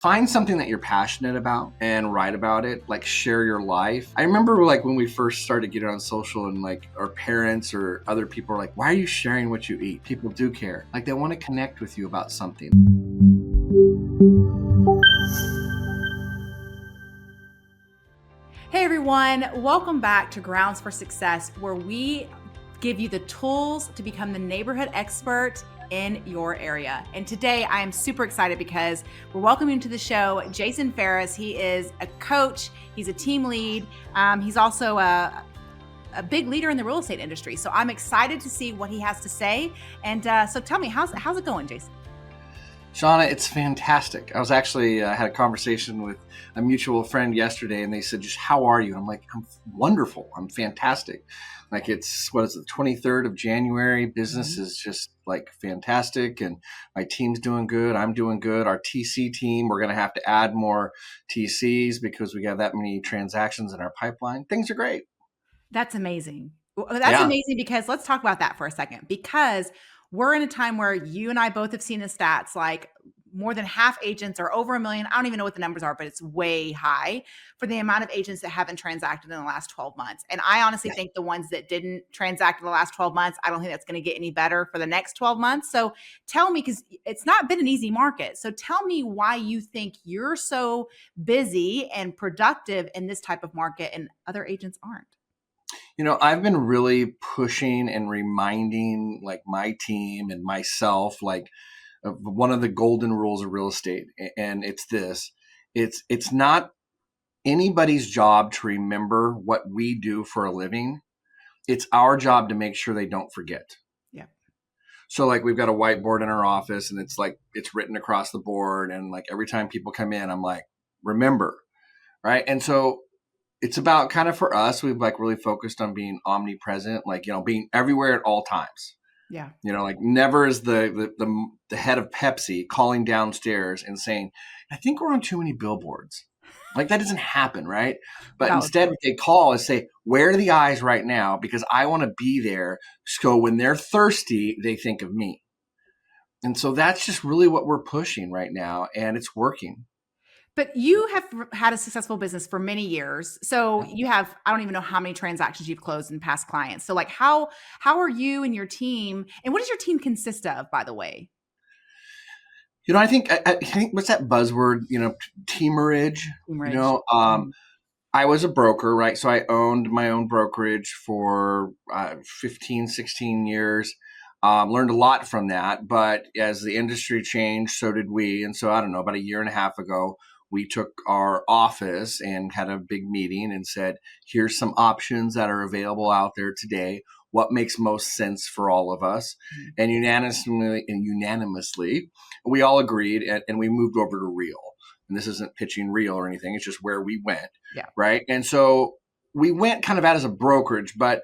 Find something that you're passionate about and write about it, like share your life. I remember like when we first started getting on social and like our parents or other people are like, why are you sharing what you eat? People do care. Like they want to connect with you about something. Hey everyone, welcome back to Grounds for Success, where we give you the tools to become the neighborhood expert in your area. And today I am super excited because we're welcoming to the show Jason Ferris. He is a coach, he's a team lead, he's also a big leader in the real estate industry. So I'm excited to see what he has to say. And so tell me, how's it going, Jason? Shauna, it's fantastic. I was actually had a conversation with a mutual friend yesterday, and they said, "Just how are you?" And I'm like, "I'm wonderful. I'm fantastic." Like it's what is it, the 23rd of January? Business is just like fantastic, and my team's doing good. I'm doing good. Our TC team, we're going to have to add more TCs because we have that many transactions in our pipeline. Things are great. That's amazing. That's Yeah. amazing because let's talk about that for a second, because we're in a time where you and I both have seen the stats, like more than half agents are over 1 million. I don't even know what the numbers are, but it's way high for the amount of agents that haven't transacted in the last 12 months. And I honestly think the ones that didn't transact in the last 12 months, I don't think that's going to get any better for the next 12 months. So tell me, because it's not been an easy market. So tell me why you think you're so busy and productive in this type of market and other agents aren't. I've been really pushing and reminding like my team and myself, like one of the golden rules of real estate. And it's this, it's not anybody's job to remember what we do for a living. It's our job to make sure they don't forget. Yeah. So like we've got a whiteboard in our office and it's like, it's written across the board. And like every time people come in, I'm like, remember, right? And so it's about kind of for us, we've like really focused on being omnipresent, like, being everywhere at all times. Yeah. Like never is the head of Pepsi calling downstairs and saying, I think we're on too many billboards. Like that doesn't happen, right? But Valid instead point. what they call is say, where are the eyes right now? Because I want to be there. So when they're thirsty, they think of me. And so that's just really what we're pushing right now. And it's working. But you have had a successful business for many years. So Yeah. you have, I don't even know how many transactions you've closed in past clients. So like how are you and your team, and what does your team consist of, by the way? I think what's that buzzword, teamerage, Team you Ridge. know, um, I was a broker, right? So I owned my own brokerage for 15, 16 years. Learned a lot from that. But as the industry changed, so did we. And so I don't know, about a year and a half ago, we took our office and had a big meeting and said, here's some options that are available out there today. What makes most sense for all of us? Mhm. And unanimously, we all agreed and we moved over to Real. And this isn't pitching Real or anything. It's just where we went. Yeah. Right. And so we went kind of out as a brokerage, but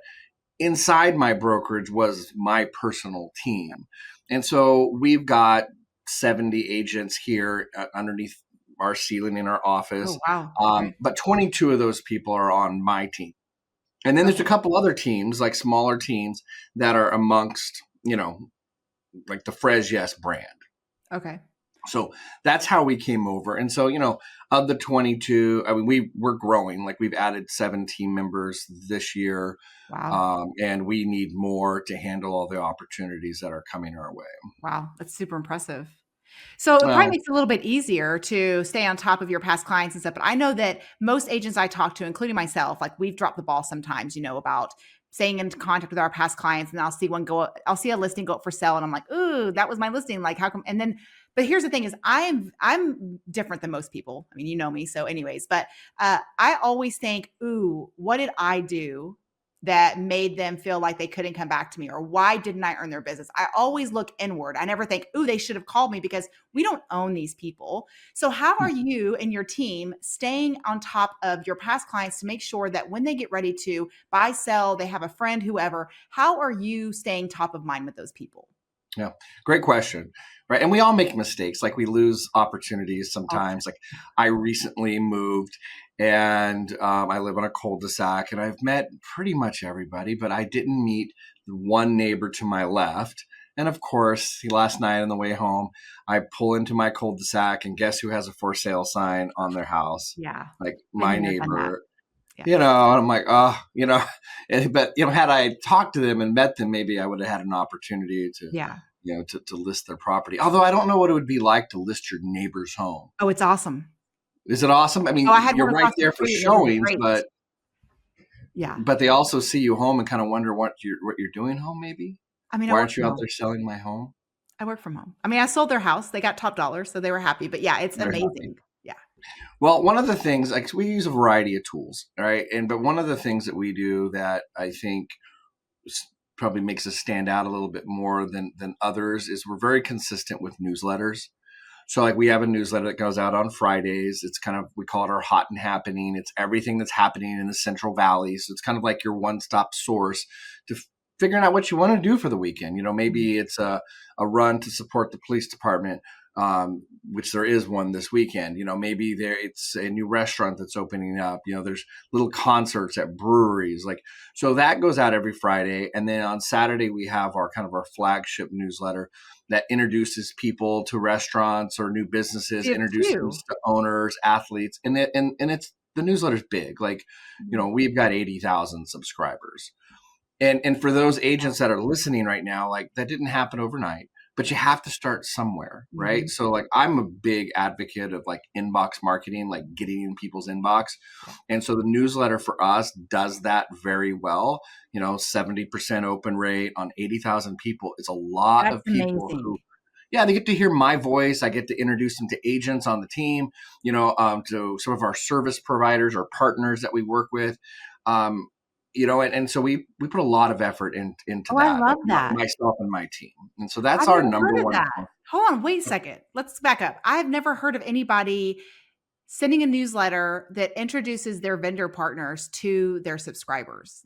inside my brokerage was my personal team. And so we've got 70 agents here underneath our ceiling in our office. Oh, wow. Okay. But 22 of those people are on my team. And then there's a Okay. couple other teams, like smaller teams that are amongst, like the Fresh Yes brand. Okay. So that's how we came over. And so, of the 22, I mean, we're growing. Like we've added 7 team members this year, Wow. and we need more to handle all the opportunities that are coming our way. Wow. That's super impressive. So it probably Well, makes it a little bit easier to stay on top of your past clients and stuff. But I know that most agents I talk to, including myself, like we've dropped the ball sometimes, about staying in contact with our past clients. And I'll see a listing go up for sale. And I'm like, ooh, that was my listing. Like, how come? And then, but here's the thing is I'm different than most people. I mean, you know me. So anyways, but I always think, ooh, what did I do that made them feel like they couldn't come back to me, or why didn't I earn their business? I always look inward. I never think, ooh, they should have called me, because we don't own these people. So how are you and your team staying on top of your past clients to make sure that when they get ready to buy, sell, they have a friend, whoever, how are you staying top of mind with those people? yeah, great question. Right. And we all make mistakes. Like we lose opportunities All the sometimes. Like I recently moved and I live on a cul-de-sac and I've met pretty much everybody, but I didn't meet the one neighbor to my left. And of course, last night on the way home, I pull into my cul-de-sac and guess who has a for sale sign on their house? Yeah. Like Been my there, done that. neighbor, Yeah. and I'm like, oh, but, had I talked to them and met them, maybe I would have had an opportunity to, Yeah. to list their property. Although I don't know what it would be like to list your neighbor's home. Oh, it's awesome. Is it awesome? I Oh, mean, I had you're one right across the there for street and it was showings, great. but Yeah. they also see you home and kind of wonder what you're doing home. Maybe I mean, I why work aren't you from out home. there selling my home? I work from home. I mean, I sold their house. They got top dollar, so they were happy. But yeah, it's They're happy. amazing. Yeah. Well, one of the things, like, we use a variety of tools, right? But one of the things that we do that I think probably makes us stand out a little bit more than others is we're very consistent with newsletters. So, like, we have a newsletter that goes out on Fridays. It's kind of, we call it our hot and happening. It's everything that's happening in the Central Valley. So it's kind of like your one-stop source to figuring out what you want to do for the weekend. Maybe it's a run to support the police department, which there is one this weekend. Maybe it's a new restaurant that's opening up. There's little concerts at breweries. So that goes out every Friday. And then on Saturday, we have our flagship newsletter that introduces people to restaurants or new businesses, You have introduces them 2. to owners, athletes, and it's the newsletter's big. We've got 80,000 subscribers, and for those agents that are listening right now, that didn't happen overnight, but you have to start somewhere, right? Mhm. So I'm a big advocate of inbox marketing, getting in people's inbox, and so the newsletter for us does that very well. 70% open rate on 80,000 people is a lot That's of people amazing. who, yeah, they get to hear my voice. I get to introduce them to agents on the team, to some of our service providers or partners that we work with. And so we put a lot of effort into Oh, I that, love that. myself and my team. And so that's I've our never number heard of one. that. Hold on, wait a second. Let's back up. I have never heard of anybody sending a newsletter that introduces their vendor partners to their subscribers.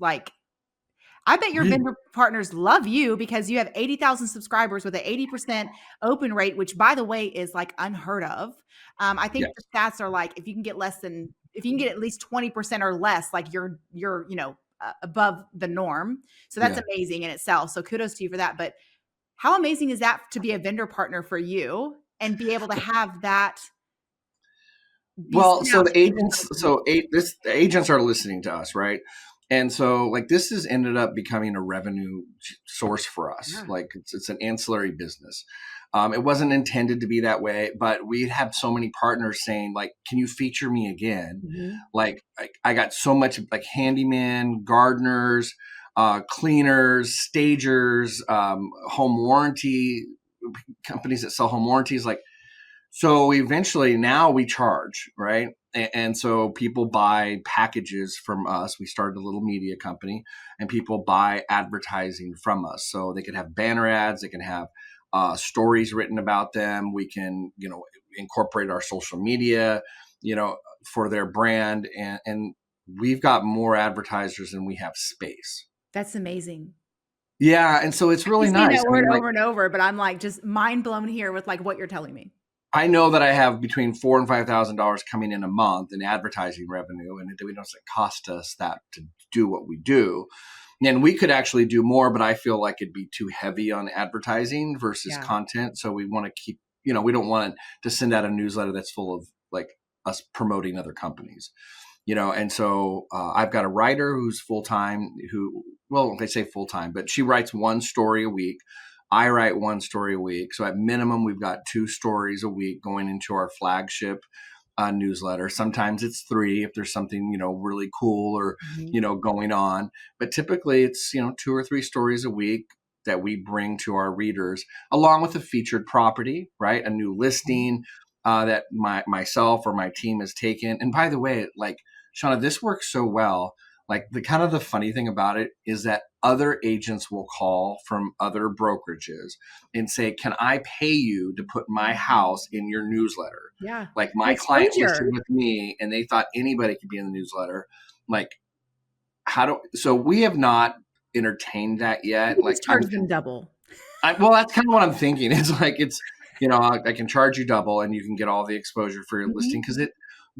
I bet your Really? vendor partners love you because you have 80,000 subscribers with an 80% open rate, which, by the way, is unheard of. I think Yeah. the stats are if you can get at least 20% or less, you're above the norm. So that's Yeah. amazing in itself. So kudos to you for that. But how amazing is that to be a vendor partner for you and be able to have that be Well, sent so out the to agents, 80,000 so people? the agents are listening to us, right? And so this has ended up becoming a revenue source for us. Yeah. It's an ancillary business. It wasn't intended to be that way, but we have so many partners saying can you feature me again? Mhm. I got so much handyman, gardeners, cleaners, stagers, home warranty companies that sell home warranties. So eventually now we charge, right? And so people buy packages from us. We started a little media company and people buy advertising from us. So they can have banner ads, they can have stories written about them. We can, incorporate our social media, for their brand. And we've got more advertisers than we have space. That's amazing. Yeah. And so it's I keep really saying nice. that I word mean, over and over, but I'm just mind blown here with what you're telling me. I know that I have between $4,000 and $5,000 coming in a month in advertising revenue, and it doesn't cost us that to do what we do. And we could actually do more, but I feel like it'd be too heavy on advertising versus Yeah. content. So we want to keep, we don't want to send out a newsletter that's full of us promoting other companies. And so I've got a writer who's full time. Well, they say full time, but she writes one story a week. I write one story a week. So at minimum, we've got 2 stories a week going into our flagship newsletter. Sometimes it's 3 if there's something, really cool or, Mhm. going on. But typically it's, 2 or 3 stories a week that we bring to our readers, along with a featured property, right? A new listing that myself or my team has taken. And by the way, Shauna, this works so well. The funny thing about it is that other agents will call from other brokerages and say, can I pay you to put my house in your newsletter? Yeah. My client listed Exposure. with me and they thought anybody could be in the newsletter. So we have not entertained that You yet. can just charge them double. Well, that's kind of what I'm thinking. I can charge you double and you can get all the exposure for your listing. Mhm. Cause it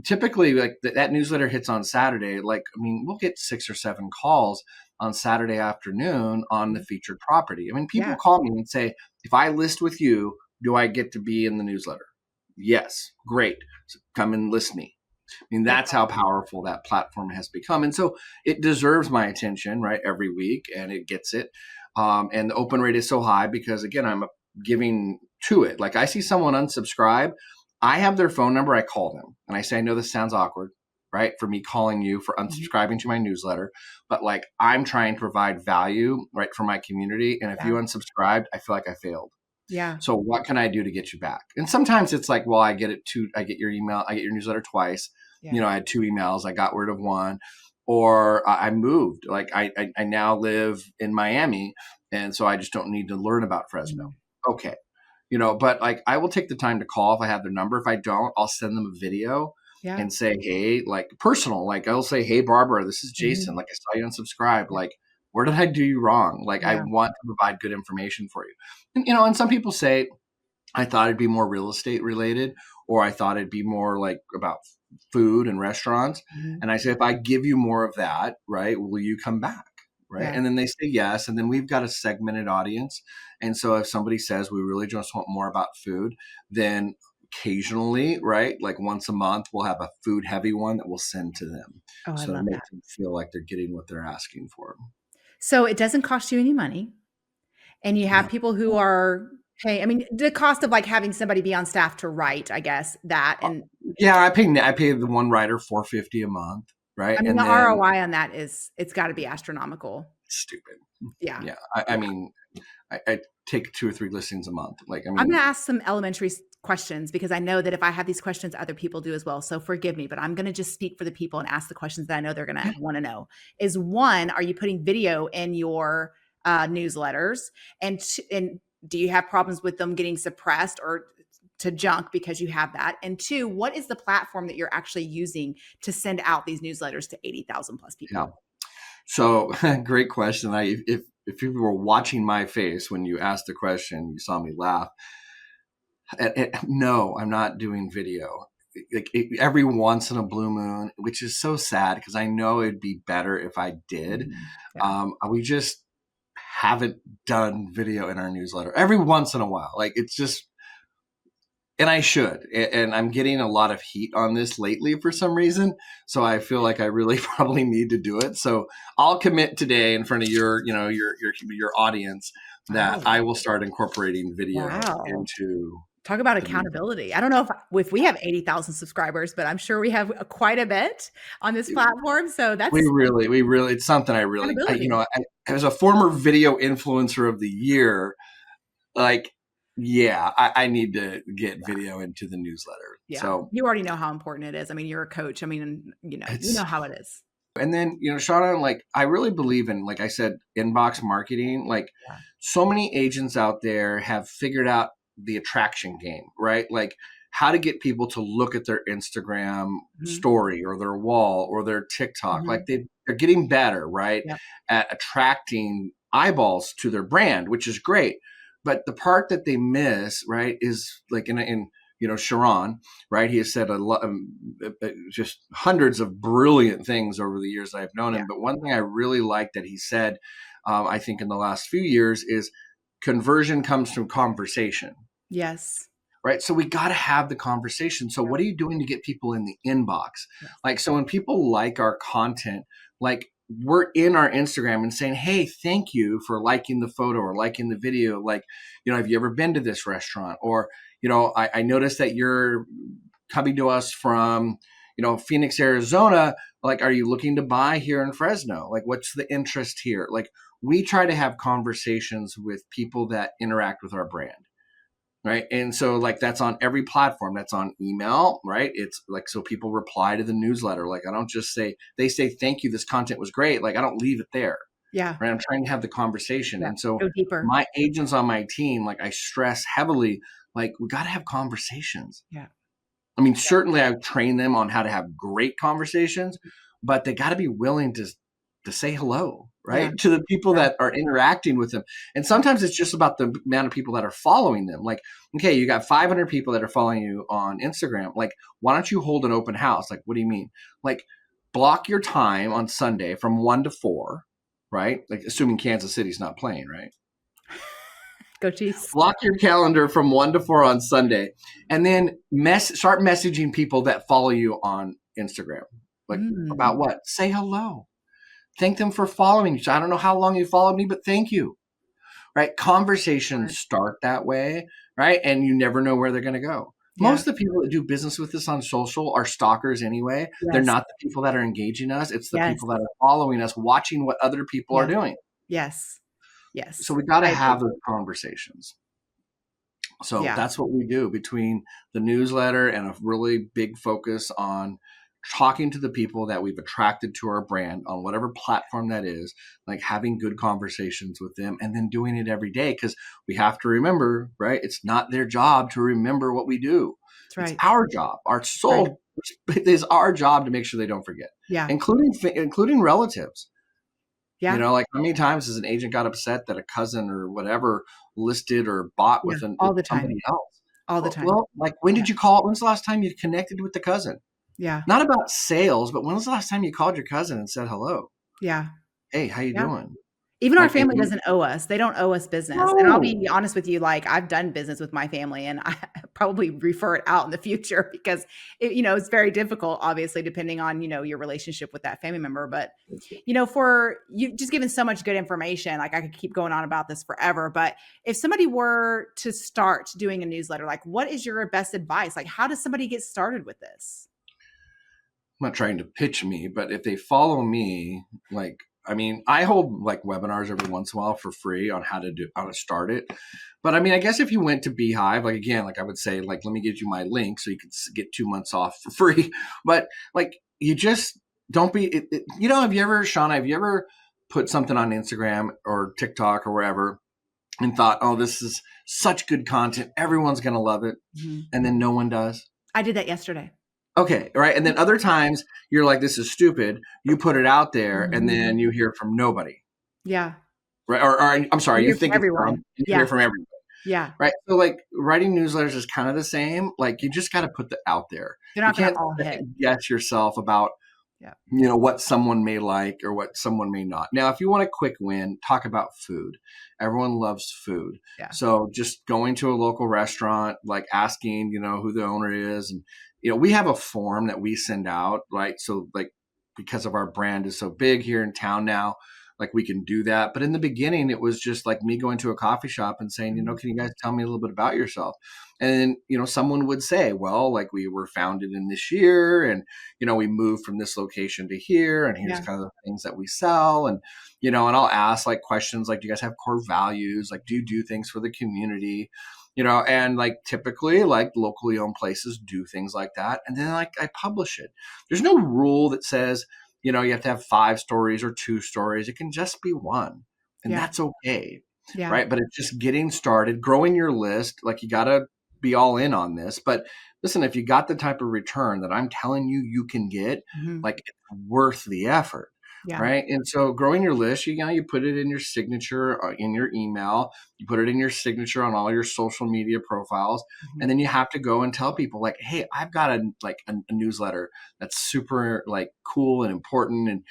typically that newsletter hits on Saturday. We'll get 6 or 7 calls on Saturday afternoon on the featured property. I mean, people Yeah. call me and say, if I list with you, do I get to be in the newsletter? Yes. Great. So come and list me. I mean, That's that's how powerful that platform has become. And so it deserves my attention, right, every week, and it gets it. And the open rate is so high because, again, I'm giving to it. Like I see someone unsubscribe, I have their phone number, I call them and I say, I know this sounds awkward, right, for me calling you for unsubscribing to my newsletter, but like I'm trying to provide value, right, for my community. And if yeah. you unsubscribed, I feel like I failed. Yeah. So what can I do to get you back? And sometimes it's like, well, I get your email, I get your newsletter twice. Yeah. You know, I had 2 emails, I got rid of one, or I moved. Like I now live in Miami, and so I just don't need to learn about Fresno. Mm-hmm. Okay. You know, but like I will take the time to call if I have their number. If I don't, I'll send them a video Yeah. and say, hey, like personal, like I'll say, hey, Barbara, this is Jason. Mm-hmm. Like I saw you unsubscribe. Yeah. Like, where did I do you wrong? Like I Yeah. want to provide good information for you. And, you know, and some people say, I thought it'd be more real estate related, or I thought it'd be more like about food and restaurants. Mm-hmm. And I say, if I give you more of that, right, will you come back? Right. Yeah. And then they say yes. And then we've got a segmented audience. And so if somebody says we really just want more about food, then occasionally, right, like once a month, we'll have a food heavy one that we'll send to them. Oh, I So to love make that. them feel like they're getting what they're asking for. So it doesn't cost you any money. And you have Yeah. people who are paying, I mean, the cost of like having somebody be on staff to write, I guess, that. And Yeah, I pay the one writer $450 a month, right? I mean, And the then ROI on that it's got to be astronomical. stupid. Yeah. Yeah. I mean, I take 2 or 3 listings a month. Like, I I'm mean, going to ask some elementary questions because I know that if I have these questions, other people do as well. So forgive me, but I'm going to just speak for the people and ask the questions that I know they're going to want to know. Is one, are you putting video in your newsletters? And do you have problems with them getting suppressed or to junk because you have that? And two, what is the platform that you're actually using to send out these newsletters to 80,000 plus people? yeah. So great question. If people were watching my face when you asked the question, you saw me laugh. No, I'm not doing video. Like every once in a blue moon, which is so sad because I know it'd be better if I did. Yeah. We just haven't done video in our newsletter every once in a while. Like it's just, and I should, and I'm getting a lot of heat on this lately for some reason. So I feel like I really probably need to do it. So I'll commit today in front of your, you know, your audience that Wow. I will start incorporating video Wow. into. Talk about accountability. I don't know if we have 80,000 subscribers, but I'm sure we have quite a bit on this platform. So that's We really, it's something I really, accountability. as a former video influencer of the year, like, yeah, I need to get video into the newsletter. Yeah. So You already know how important it is. I mean, you're a coach. I mean, you know how it is. and then, you know, Shauna, like, I really believe in, like I said, inbox marketing. Like, Yeah. so many agents out there have figured out the attraction game, right? Like, how to get people to look at their Instagram Mhm. story or their wall or their TikTok. Like, Mhm. they're getting better, right, Yep. at attracting eyeballs to their brand, which is great. But the part that they miss, right, is like in you know, Sharon, right? He has said a lot, just hundreds of brilliant things over the years I've known Yeah. him. But one thing I really like that he said, I think in the last few years, is conversion comes from conversation, Yes. right? So we got to have the conversation. So Yeah. what are you doing to get people in the inbox? Yes. Like, so when people like our content, like we're in our Instagram and saying, hey, thank you for liking the photo or liking the video. Like, you know, have you ever been to this restaurant? Or, you know, I noticed that you're coming to us from, you know, Phoenix, Arizona. Like, are you looking to buy here in Fresno? Like, what's the interest here? Like, we try to have conversations with people that interact with our brand. Right. And so like that's on every platform. That's on email, right? It's like, so people reply to the newsletter. Like I don't just say, they say, thank you, this content was great. Like I don't leave it there. Yeah. Right. I'm trying to have the conversation. Yeah. And so Go deeper. my agents on my team, like I stress heavily, like we got to have conversations. Yeah. I mean, certainly I train them on how to have great conversations, but they got to be willing to say hello, Yeah. right? To the people Yeah. that are interacting with them. And sometimes it's just about the amount of people that are following them. Like, okay, you got 500 people that are following you on Instagram. Like, why don't you hold an open house? Like, what do you mean? Like, block your time on Sunday from 1 to 4, right? Like assuming Kansas City's not playing, right? Go Chiefs. Block your calendar from 1 to 4 on Sunday, and then start messaging people that follow you on Instagram. Like about what? Say hello. Thank them for following you. So I don't know how long you followed me, but thank you. Right? Conversations start that way, right? And you never know where they're going to go. Yeah. Most of the people that do business with us on social are stalkers anyway. Yes. They're not the people that are engaging us. It's the Yes. people that are following us, watching what other people are doing. Yes. Yes. So we got to have those conversations. So that's what we do between the newsletter and a really big focus on talking to the people that we've attracted to our brand on whatever platform that is, like having good conversations with them and then doing it every day. Because we have to remember, right? It's not their job to remember what we do. That's right. It's our job. Our soul is our job to make sure they don't forget. Yeah. Including relatives. Yeah. You know, like how many times has an agent got upset that a cousin or whatever listed or bought with somebody else? All the time. Well, like when did you call? When's the last time you connected with the cousin? Yeah. Not about sales, but when was the last time you called your cousin and said hello? Yeah. Hey, how you doing? Even our family doesn't owe us. They don't owe us business. No. And I'll be honest with you, like I've done business with my family and I probably refer it out in the future because it's very difficult, obviously, depending on, your relationship with that family member. But, for you just given so much good information, like I could keep going on about this forever. But if somebody were to start doing a newsletter, like what is your best advice? Like, how does somebody get started with this? I'm not trying to pitch me, but if they follow me, I hold like webinars every once in a while for free on how to start it. But I guess if you went to Beehive, I would say, let me give you my link so you could get 2 months off for free. But you just don't be, Shauna, have you ever put something on Instagram or TikTok or wherever and thought, oh, this is such good content. Everyone's going to love it. Mm-hmm. And then no one does? I did that yesterday. Okay. Right. And then other times you're like, this is stupid. You put it out there and then you hear from nobody. Yeah. Right. Or I'm sorry. You think everyone. You hear from everybody. Yeah. Right. So writing newsletters is kind of the same. You just got to put that out there. You're not going to all hit. Guess yourself about, what someone may like or what someone may not. Now, if you want a quick win, talk about food. Everyone loves food. Yeah. So just going to a local restaurant, asking, who the owner is. And, we have a form that we send out, right? So because of our brand is so big here in town now, we can do that. But in the beginning, it was just me going to a coffee shop and saying, can you guys tell me a little bit about yourself? And then, someone would say, well, we were founded in this year and, we moved from this location to here and here's kind of the things that we sell. And, and I'll ask questions do you guys have core values? Do you do things for the community? And typically locally owned places do things like that. And then I publish it. There's no rule that says, you have to have 5 stories or 2 stories. It can just be 1 and that's okay. Yeah. Right. But it's just getting started, growing your list. You got to be all in on this. But listen, if you got the type of return that I'm telling you can get, it's worth the effort. Yeah. Right. And so growing your list, you put it in your signature, in your email, you put it in your signature on all your social media profiles. And then you have to go and tell people hey, I've got a newsletter that's super cool and important. And,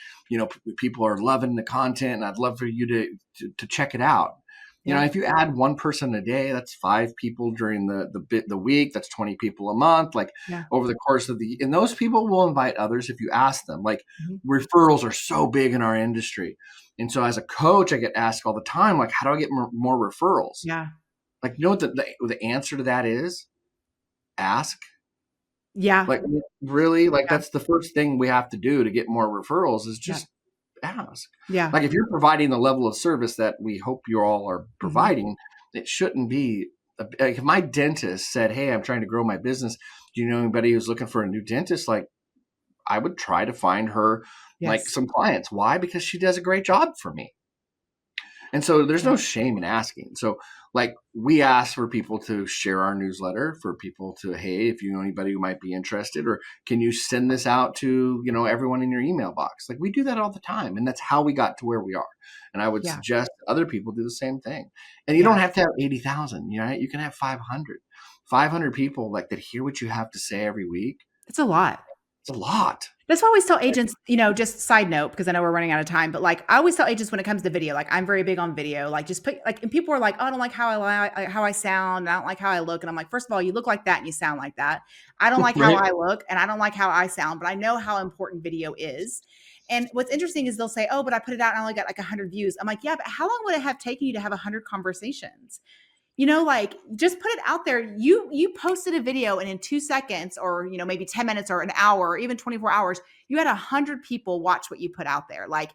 people are loving the content and I'd love for you to check it out. If you add 1 person a day, that's 5 people during the week. That's 20 people a month. Over the course of and those people will invite others if you ask them. Referrals are so big in our industry, and so as a coach, I get asked all the time, how do I get more referrals? Yeah, what the answer to that is? Ask. Yeah, really, that's the first thing we have to do to get more referrals is just. Ask. Yeah. If you're providing the level of service that we hope you all are providing, it shouldn't be if my dentist said, hey, I'm trying to grow my business. Do you know anybody who's looking for a new dentist? I would try to find her some clients. Why? Because she does a great job for me. And so there's no shame in asking. So we ask for people to share our newsletter, for people to, hey, if you know anybody who might be interested, or can you send this out to, everyone in your email box? We do that all the time. And that's how we got to where we are. And I would suggest other people do the same thing. And you don't have to have 80,000, you can have 500 people that hear what you have to say every week. It's a lot. It's a lot. That's why I always tell agents, just side note, because I know we're running out of time, but like I always tell agents when it comes to video, like I'm very big on video, like just put like, and people are like, oh, I don't like how I sound. And I don't like how I look. And I'm like, first of all, you look like that and you sound like that. I don't like how Right? I look and I don't like how I sound, but I know how important video is. And what's interesting is they'll say, oh, but I put it out and I only got like 100 views. I'm like, yeah, but how long would it have taken you to have 100 conversations? Like just put it out there. You posted a video and in 2 seconds or, maybe 10 minutes or an hour or even 24 hours, you had 100 people watch what you put out there. Like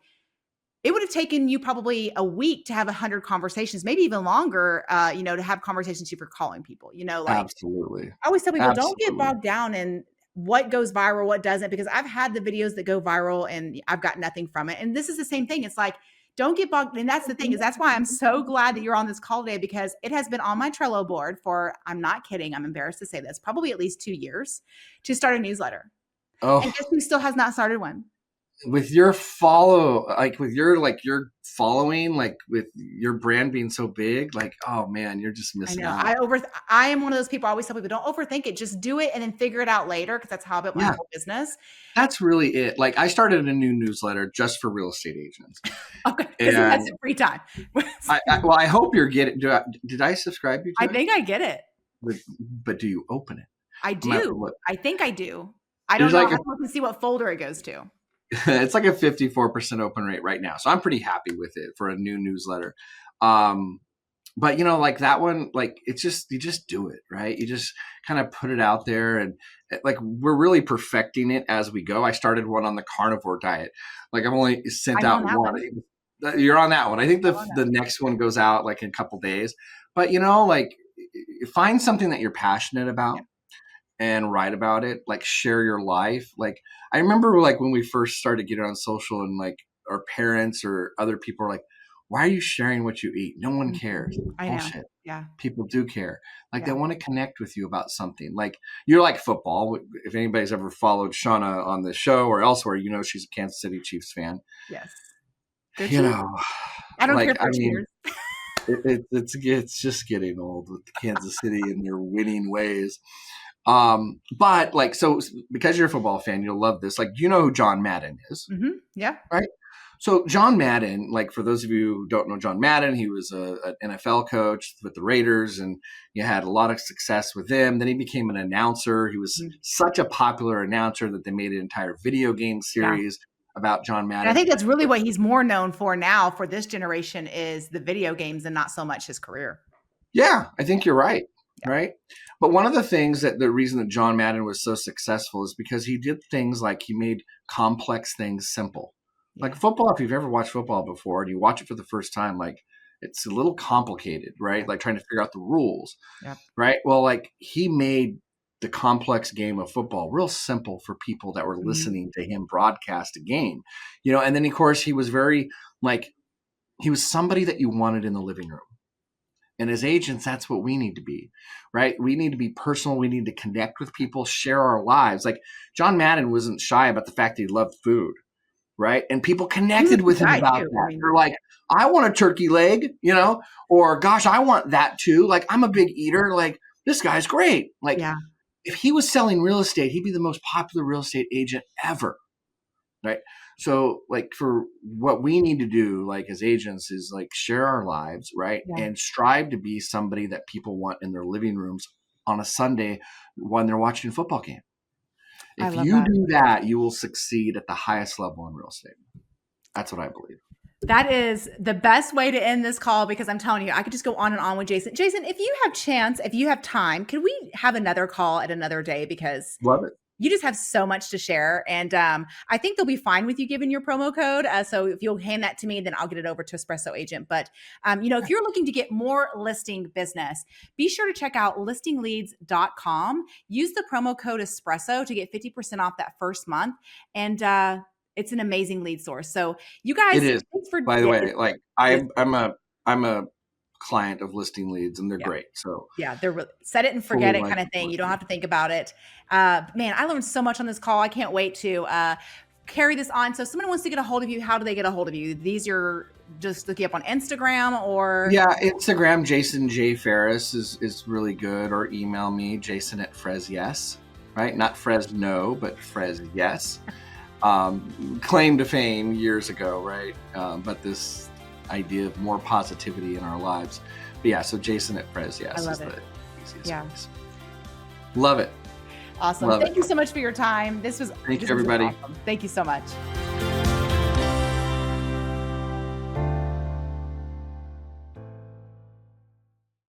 it would have taken you probably a week to have 100 conversations, maybe even longer, to have conversations if you're calling people, like Absolutely. I always tell people, don't get Absolutely. bogged down in what goes viral, what doesn't, because I've had the videos that go viral and I've got nothing from it. And this is the same thing. It's like, don't get bogged. And that's the thing is that's why I'm so glad that you're on this call today, because it has been on my Trello board for, I'm not kidding, I'm embarrassed to say this, probably at least 2 years to start a newsletter. And Oh, guess who still has not started one? with your following, like with your brand being so big, like, oh man, you're just I missing know. out. I am one of those people. I always tell people, don't overthink it. Just do it and then figure it out later. Cause that's how I built my Yeah, whole business. that's really it. Like I started a new newsletter just for real estate agents. Okay. Cause who has And some free time? I hope you're getting, did I subscribe you I to it? think I get it. But do you open it? I I'm gonna have to do. look. I think I do. I don't There's know. I like have to look and see what folder it goes to. it's like a 54% open rate right now. So I'm pretty happy with it for a new newsletter. Um, but like that one, like it's just, you just do it, right? You just kind of put it out there and like, we're really perfecting it as we go. I started one on the carnivore diet. Like I've only sent I'm on out that one. one. You're on that one. I think I'm on that. the next one goes out like in a couple days, but like find something that you're passionate about Yeah. and write about it, like share your life. Like I remember like when we first started getting on social and like our parents or other people are like, why are you sharing what you eat? No one cares. I know. Bullshit. Yeah. People do care. Like they Yeah. want to connect with you about something. Like you're like football. If anybody's ever followed Shauna on the show or elsewhere, she's a Kansas City Chiefs fan. Yes. Go You Chiefs. know, I don't care like if I they're mean, cheaters. it's just getting old with Kansas City and their winning ways. But like, so because you're a football fan, you'll love this. Like, do you know who John Madden is? Mm-hmm. Yeah. Right. So John Madden, like for those of you who don't know John Madden, he was an NFL coach with the Raiders and he had a lot of success with them. Then he became an announcer. He was Mhm. such a popular announcer that they made an entire video game Yeah. series about John And I Madden. think that's really what he's more known for now for this generation is the video games and not so much his career. Yeah, I think you're right. Yeah. Right. But one of the things that the reason that John Madden was so successful is because he did things like he made complex things simple. Like Yeah. football, if you've ever watched football before and you watch it for the first time, like it's a little complicated, right? Yeah. Like trying to figure out the rules, Yep. right? Well, like he made the complex game of football real simple for people that were Mhm. listening to him broadcast a game, and then of course he was very like, he was somebody that you wanted in the living room. And as agents, that's what we need to be, right? We need to be personal. We need to connect with people, share our lives. Like John Madden wasn't shy about the fact that he loved food, right? And people He was a connected good with him guy about too. I that. mean, They're like, I want a turkey leg, or gosh, I want that too. Like I'm a big eater. Like this guy's great. Like yeah. if he was selling real estate, he'd be the most popular real estate agent ever, right? So like for what we need to do like as agents is like share our lives, right? Yeah. And strive to be somebody that people want in their living rooms on a Sunday when they're watching a football game. I If love you that. do that, you will succeed at the highest level in real estate. That's what I believe. That is the best way to end this call because I'm telling you, I could just go on and on with Jason. Jason, if you have chance, if you have time, could we have another call at another day? Because Love it. you just have so much to share. And I think they'll be fine with you giving your promo code. So if you'll hand that to me, then I'll get it over to Espresso Agent. But, if you're looking to get more listing business, be sure to check out listingleads.com. Use the promo code Espresso to get 50% off that first month. And it's an amazing lead source. So you guys, It is. thanks for By the way, like it is. I'm a client of Listing Leads and they're Yeah. great. So Yeah, they're really set it and fully forget it kind of licensed thing. You don't listing. have to think about it. Man, I learned so much on this call. I can't wait to carry this on. So if someone wants to get a hold of you, how do they get a hold of you? These are just looking up on Instagram or? Yeah, Instagram, Jason J. Ferris is really good, or email me, Jason at Frez Yes, right? Not Fresno, but Frez Yes. claim to fame years ago, right? But this idea of more positivity in our lives. But yeah, so Jason at Prez, yes, is the easiest place. Love it. Awesome. Love Thank it. you so much for your time. This was Thank you, everybody. awesome. Thank you so much.